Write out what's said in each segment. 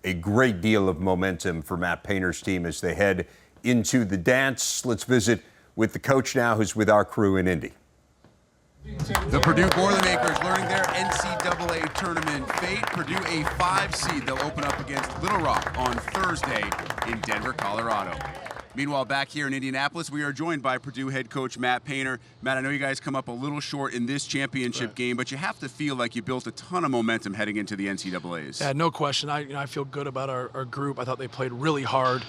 a great deal of momentum for Matt Painter's team as they head into the dance. Let's visit with the coach now, who's with our crew in Indy. The Purdue Boilermakers learning their NCAA tournament fate. Purdue a 5 seed. They'll open up against Little Rock on Thursday in Denver, Colorado. Meanwhile, back here in Indianapolis, we are joined by Purdue head coach Matt Painter. Matt, I know you guys come up a little short in this championship game, but you have to feel like you built a ton of momentum heading into the NCAAs. Yeah, no question. I feel good about our group. I thought they played really hard.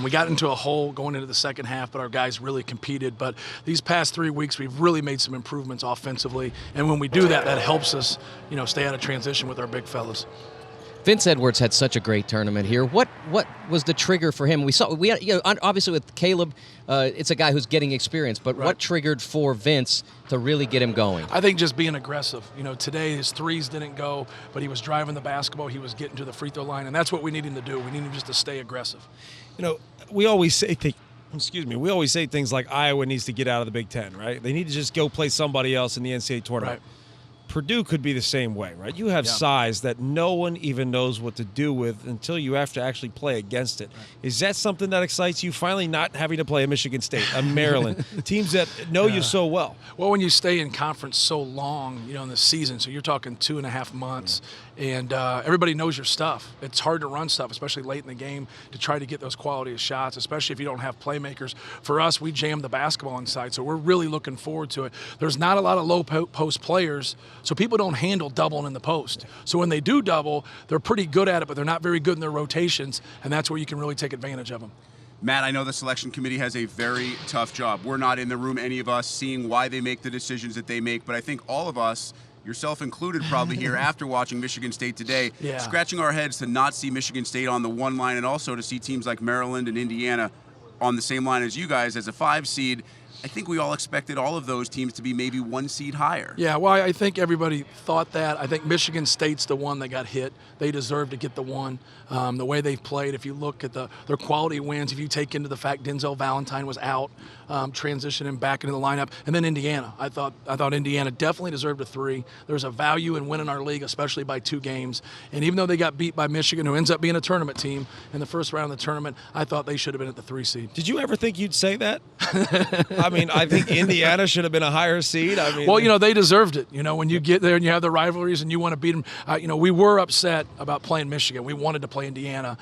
We got into a hole going into the second half, but our guys really competed. But these past 3 weeks, we've really made some improvements offensively, and when we do that, that helps us, stay out of transition with our big fellas. Vince Edwards had such a great tournament here. What was the trigger for him? We obviously with Caleb, it's a guy who's getting experience. But what triggered for Vince to really get him going? I think just being aggressive. Today his threes didn't go, but he was driving the basketball. He was getting to the free throw line, and that's what we need him to do. We need him just to stay aggressive. We always say we always say things like Iowa needs to get out of the Big Ten, right? They need to just go play somebody else in the NCAA tournament. Right. Purdue could be the same way, right? You have size that no one even knows what to do with until you have to actually play against it. Right. Is that something that excites you, finally not having to play a Michigan State, a Maryland, teams that know you so well? Well, when you stay in conference so long, in the season, so you're talking 2.5 months, and everybody knows your stuff. It's hard to run stuff, especially late in the game, to try to get those quality of shots, especially if you don't have playmakers. For us, we jam the basketball inside, so we're really looking forward to it. There's not a lot of low post players, so people don't handle doubling in the post. So when they do double, they're pretty good at it, but they're not very good in their rotations, and that's where you can really take advantage of them. Matt, I know the selection committee has a very tough job. We're not in the room, any of us, seeing why they make the decisions that they make, but I think all of us, yourself included probably here after watching Michigan State today, scratching our heads to not see Michigan State on the 1 line and also to see teams like Maryland and Indiana on the same line as you guys as a 5 seed. I think we all expected all of those teams to be maybe 1 seed higher. Yeah, well, I think everybody thought that. I think Michigan State's the one that got hit. They deserve to get the 1. The way they've played, if you look at their quality wins, if you take into the fact Denzel Valentine was out, transitioning back into the lineup, and then Indiana. I thought Indiana definitely deserved a 3. There's a value in winning our league, especially by 2 games. And even though they got beat by Michigan, who ends up being a tournament team in the first round of the tournament, I thought they should have been at the 3 seed. Did you ever think you'd say that? I think Indiana should have been a higher seed. Well, they deserved it. When you get there and you have the rivalries and you want to beat them. We were upset about playing Michigan. We wanted to play Indiana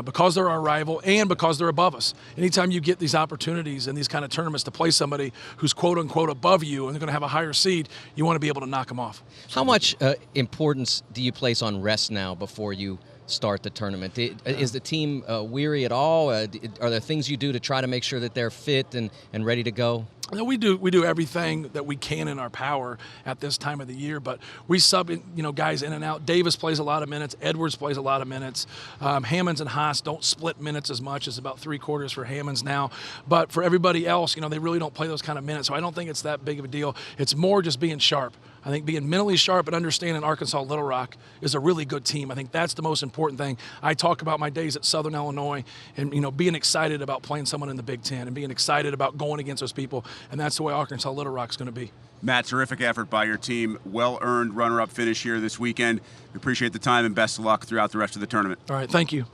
because they're our rival and because they're above us. Anytime you get these opportunities and these kind of tournaments to play somebody who's quote-unquote above you and they're going to have a higher seed, you want to be able to knock them off. How much importance do you place on rest now before you start the tournament? Is the team weary at all? Are there things you do to try to make sure that they're fit and ready to go? We do everything that we can in our power at this time of the year, but we sub guys in and out. Davis plays a lot of minutes. Edwards plays a lot of minutes. Hammonds and Haas don't split minutes as much. It's about 3/4 for Hammonds now. But for everybody else, they really don't play those kind of minutes. So I don't think it's that big of a deal. It's more just being sharp. I think being mentally sharp and understanding Arkansas Little Rock is a really good team. I think that's the most important thing. I talk about my days at Southern Illinois and being excited about playing someone in the Big Ten and being excited about going against those people, and that's the way Arkansas Little Rock's going to be. Matt, terrific effort by your team. Well-earned runner-up finish here this weekend. We appreciate the time and best of luck throughout the rest of the tournament. All right, thank you.